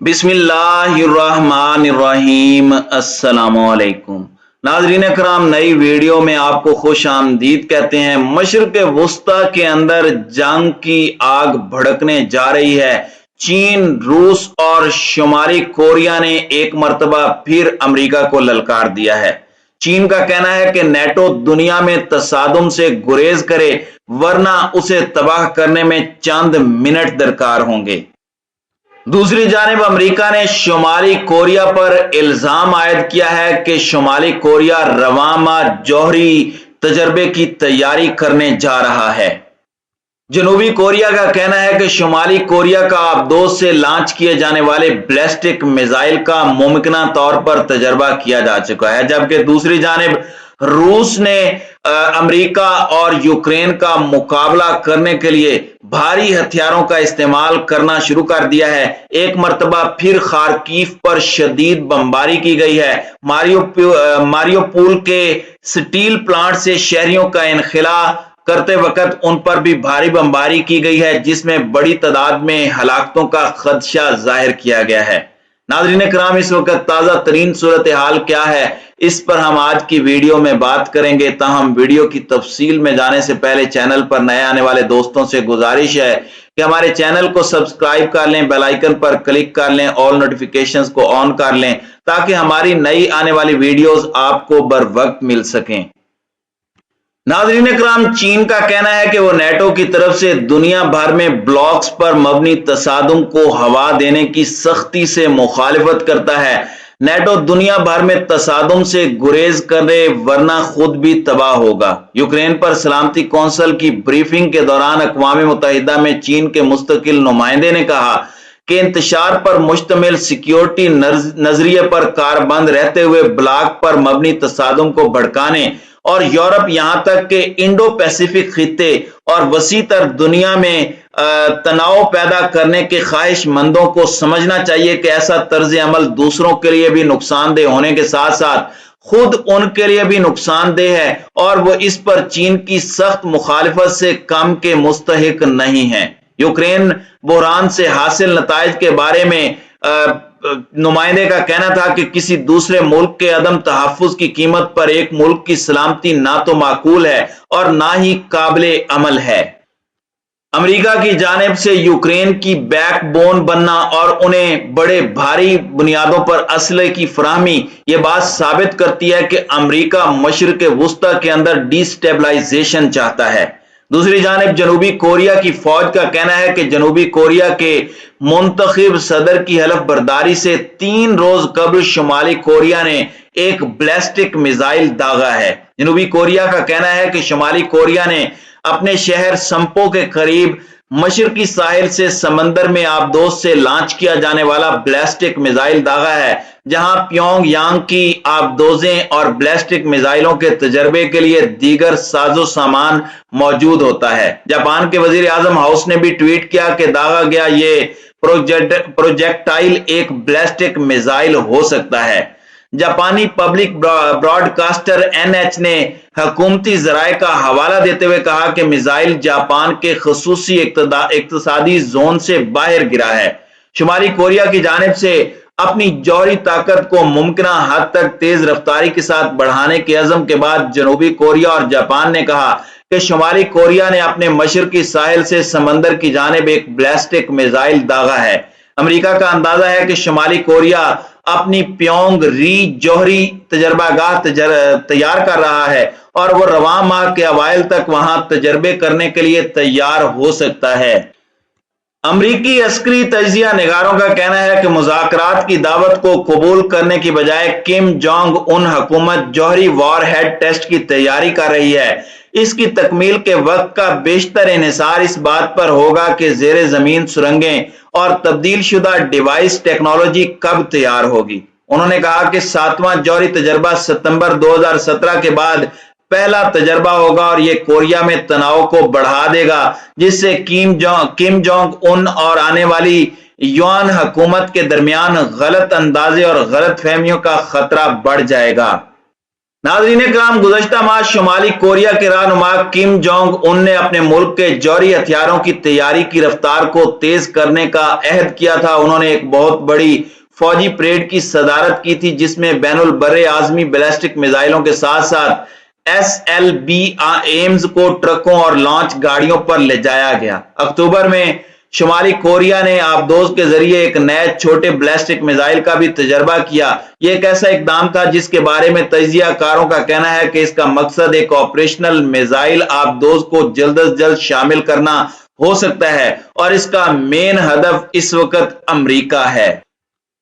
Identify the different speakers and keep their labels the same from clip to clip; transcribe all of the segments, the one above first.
Speaker 1: बिस्मिल्लाहिर्रहमानिर्रहीम। अस्सलाम वालेकुम नाज़रीन कराम, नई वीडियो में आपको खुश आमदीद कहते हैं। मशरिक़ वुस्ता के अंदर जंग की आग भड़कने जा रही है। चीन, रूस और शुमाली कोरिया ने एक मर्तबा फिर अमेरिका को ललकार दिया है। चीन का कहना है कि नेटो दुनिया में तसादुम से गुरेज करे, वरना उसे तबाह करने में चंद मिनट दरकार होंगे। दूसरी जानिब अमेरिका ने शुमाली कोरिया पर इल्जाम आयद किया है कि शुमाली कोरिया रवामा जौहरी तजर्बे की तैयारी करने जा रहा है। जनूबी कोरिया का कहना है कि शुमाली कोरिया का आबदोज से लॉन्च किए जाने वाले बैलिस्टिक मिसाइल का मुमकिना तौर पर तजर्बा किया जा चुका है, जबकि दूसरी जानिब रूस ने अमेरिका और यूक्रेन का मुकाबला करने के लिए भारी हथियारों का इस्तेमाल करना शुरू कर दिया है। एक मर्तबा फिर खार्किव पर शदीद बमबारी की गई है। मारियोपोल के स्टील प्लांट से शहरियों का इनखला करते वक्त उन पर भी भारी बमबारी की गई है, जिसमें बड़ी तादाद में हलाकतों का खदशा जाहिर किया गया है। नाज़रीन कराम, इस वक्त ताज़ा तरीन सूरत हाल क्या है, इस पर हम आज की वीडियो में बात करेंगे। ताहम वीडियो की तफसील में जाने से पहले चैनल पर नए आने वाले दोस्तों से गुजारिश है कि हमारे चैनल को सब्सक्राइब कर लें, बेल आइकन पर क्लिक कर लें, ऑल नोटिफिकेशंस को ऑन कर लें, ताकि हमारी नई आने वाली वीडियोस आपको बर वक्त मिल सकें। नाज़रीन कराम, चीन का कहना है कि वो नेटो की तरफ से दुनिया भर में ब्लॉक्स पर मबनी तसादुम को हवा देने की सख्ती से मुखालिफत करता है। नेटो दुनिया भर में तसादुम से गुरेज करे, वरना खुद भी तबाह होगा। यूक्रेन पर सलामती कौंसिल की ब्रीफिंग के दौरान अक़वाम मुत्तहिदा में चीन के मुस्तकिल नुमाइंदे ने कहा कि इंतशार पर मुश्तमिल सिक्योरिटी नजरिए पर कारबंद रहते हुए ब्लॉक पर मबनी तसादुम को भड़काने और यूरोप यहां तक के इंडो पैसिफिक खिते और वसी तर दुनिया में तनाव पैदा करने के ख्वाहिशमंदों को समझना चाहिए कि ऐसा तर्ज अमल दूसरों के लिए भी नुकसानदेह होने के साथ साथ खुद उनके लिए भी नुकसानदेह है, और वो इस पर चीन की सख्त मुखालिफत से कम के मुस्तहिक नहीं है। यूक्रेन बुहरान से हासिल नताइज के बारे में नुमाइंदे का कहना था कि किसी दूसरे मुल्क के अदम तहफ्फुज की कीमत पर एक मुल्क की सलामती ना तो माकूल है और ना ही काबिले अमल है। अमेरिका की जानिब से यूक्रेन की बैकबोन बनना और उन्हें बड़े भारी बुनियादों पर असले की फराहमी, ये बात साबित करती है कि अमेरिका मशरिक़ वुस्ता के अंदर डिस्टेबलाइजेशन चाहता है। दूसरी जानिब जनूबी कोरिया की फौज का कहना है कि जनूबी कोरिया के मुंतखब सदर की हलफ बर्दारी से 3 रोज कबल शुमाली कोरिया ने एक बैलिस्टिक मिसाइल दागा है। जनूबी कोरिया का कहना है कि शुमाली कोरिया ने अपने शहर संपो के करीब मशरकी साहिल से समंदर में आबदोज से लॉन्च किया जाने वाला बैलिस्टिक मिसाइल दागा है, जहां प्योंगयांग की आबदोजें और बैलिस्टिक मिसाइलों के तजर्बे के लिए दीगर साजो सामान मौजूद होता है। जापान के वजीर आजम हाउस ने भी ट्वीट किया कि दागा गया ये प्रोजेक्टाइल एक बैलिस्टिक मिसाइल हो सकता है। जापानी पब्लिक ब्रॉडकास्टर NH ने हुकूमती जराये का हवाला देते हुए कहा कि मिसाइल जापान के खसूसी इक्तसादी जोन से बाहर गिरा है। शुमाली कोरिया की जानिब से अपनी जौहरी ताकत को मुमकिना हद तक तेज रफ्तारी के साथ बढ़ाने के अज़म के बाद जनूबी कोरिया और जापान ने कहा कि शुमाली कोरिया ने अपने मशरकी साहिल से समंदर की जानिब एक बैलिस्टिक मिसाइल दागा है। अमेरिका का अंदाजा है कि शुमाली कोरिया अपनी प्योंग री जौहरी तजर्बागाह तैयार कर रहा है और वो रवां माह के अवाइल तक वहां तजर्बे करने के लिए तैयार हो सकता है। अमरीकी अस्करी तजिया निगारों का कहना है कि मुज़ाकरात की दावत को कबूल करने की बजाय किम जोंग उन हुकूमत जौहरी वॉरहेड टेस्ट की तैयारी कर रही है। इसकी तकमील के वक्त का बेशतर इन्हिसार इस बात पर होगा कि जेर जमीन सुरंगें और तब्दील शुदा डिवाइस टेक्नोलॉजी कब तैयार होगी। उन्होंने कहा कि 7वां जौहरी तजर्बा सितंबर 2017 के बाद पहला तजर्बा होगा और यह कोरिया में तनाव को बढ़ा देगा, जिससे किम जोंग उन और आने वाली युआन हुकूमत के दरमियान गलत अंदाजे और गलत फहमियों का खतरा बढ़ जाएगा। नाज़रीन कराम, गुज़श्ता माह शुमाली कोरिया के रहनुमा किम जोंग उन ने अपने मुल्क के जौहरी हथियारों की तैयारी की रफ्तार को तेज करने का अहद किया था। उन्होंने एक बहुत बड़ी फौजी परेड की सदारत की थी जिसमें बैनुल बर्रे आज़मी बैलिस्टिक मिसाइलों के साथ साथ SLB एम्स को ट्रकों और लॉन्च गाड़ियों पर ले जाया गया। अक्टूबर में शुमाली कोरिया ने आबदोज के जरिए एक नए छोटे बैलिस्टिक मिसाइल का भी तजर्बा किया। यह एक ऐसा इकदाम था जिसके बारे में तजिया कारों का कहना है कि इसका मकसद एक ऑपरेशनल मिसाइल आबदोज को जल्द अज जल्द शामिल करना हो सकता है और इसका मेन हदफ इस वक्त अमरीका है।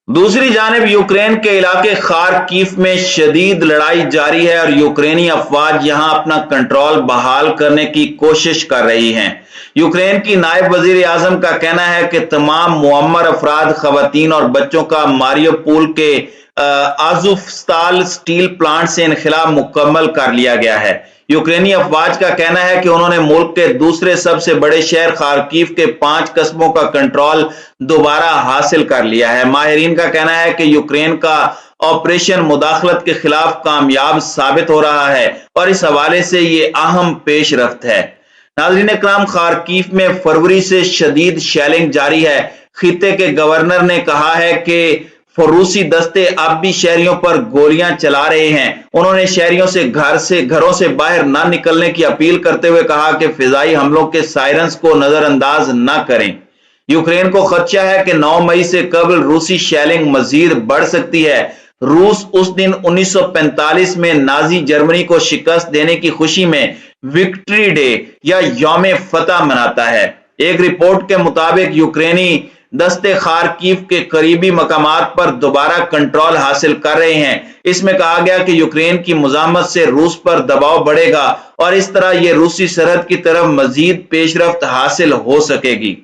Speaker 1: दूसरी जानिब यूक्रेन के इलाके खार्किव में शदीद लड़ाई जारी है और यूक्रेनी अफवाज यहां अपना कंट्रोल बहाल करने की कोशिश कर रही हैं। यूक्रेन की नायब वजीर आजम का कहना है कि तमाम मुअम्मर अफराद, खवातीन और बच्चों का मारियोपोल के आज़ोवस्ताल स्टील प्लांट से इनखिला मुकम्मल कर लिया गया है। यूक्रेनी अफवाज का कहना है कि उन्होंने मुल्क के दूसरे सबसे बड़े शहर खार्किव के 5 कस्बों का कंट्रोल दोबारा हासिल कर लिया है। माहिरीन का कहना है कि यूक्रेन का ऑपरेशन मुदाखलत के खिलाफ कामयाब साबित हो रहा है और इस हवाले से ये अहम पेशरफ्त है। नाज़रीन कराम, खार्किव में फरवरी से शदीद शेलिंग जारी है। खित्ते के गवर्नर ने कहा है कि रूसी दस्ते अब भी शहरियों पर गोलियां चला रहे हैं। उन्होंने शहरियों से घरों से बाहर ना निकलने की अपील करते हुए कहा कि फिजाई हमलों के सायरन्स को नजरअंदाज न करें। यूक्रेन को खदशा है कि 9 मई से कबल रूसी शेलिंग मजीद बढ़ सकती है। रूस उस दिन 1945 में नाजी जर्मनी को शिकस्त देने की खुशी में विक्ट्री डे या यौम फतह मनाता है। एक रिपोर्ट के मुताबिक यूक्रेनी दस्ते खार्किव के करीबी मकामात पर दोबारा कंट्रोल हासिल कर रहे हैं। इसमें कहा गया कि यूक्रेन की मुजामत से रूस पर दबाव बढ़ेगा और इस तरह यह रूसी सरहद की तरफ मजीद पेशरफ्त हासिल हो सकेगी।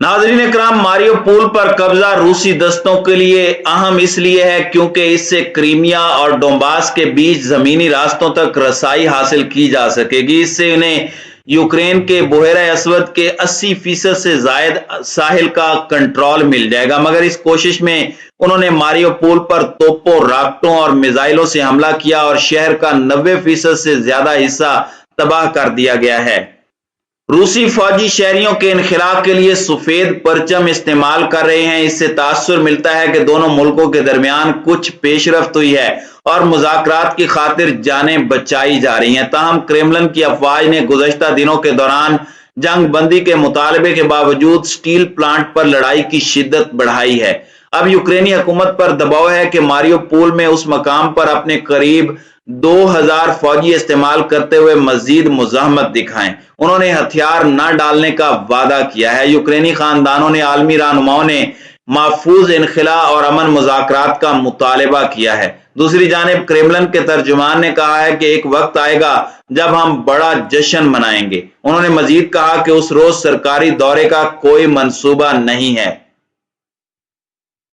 Speaker 1: नाज़रीन कराम, मारियोपोल पर कब्जा रूसी दस्तों के लिए अहम इसलिए है क्योंकि इससे क्रीमिया और डोंबास के बीच जमीनी रास्तों तक रसाई हासिल की जा सकेगी। इससे उन्हें यूक्रेन के बहरा असवद के 80% से जायद साहिल का कंट्रोल मिल जाएगा। मगर इस कोशिश में उन्होंने मारियोपोल पर तोपों, रॉकेटों और मिसाइलों से हमला किया और शहर का 90% से ज्यादा हिस्सा तबाह कर दिया गया है। रूसी फौजी शहरियों के इनखिला के लिए सफेद परचम इस्तेमाल कर रहे हैं। इससे तासुर मिलता है कि दोनों मुल्कों के दरमियान कुछ पेशरफ्त हुई है और मुज़ाकरात की खातिर जानें बचाई जा रही हैं। ताहम क्रेमलिन की अफवाज ने गुज़श्ता दिनों के दौरान जंग बंदी के मुतालबे के बावजूद स्टील प्लांट पर लड़ाई की शिद्दत बढ़ाई है। अब यूक्रेनी हुकूमत पर दबाव है कि मारियोपोल में उस मकाम पर अपने करीब 2000 फौजी इस्तेमाल करते हुए मजीद मुज़ाहमत दिखाएं। उन्होंने हथियार न डालने का वादा किया है। यूक्रेनी खानदानों ने आलमी रहनुमाओं ने महफूज इनखिला और अमन मुज़ाकरात का मुतालबा किया है। दूसरी जानिब क्रेमलिन के तर्जुमान ने कहा है कि एक वक्त आएगा जब हम बड़ा जश्न मनाएंगे। उन्होंने मजीद कहा कि उस रोज सरकारी दौरे का कोई मंसूबा नहीं है।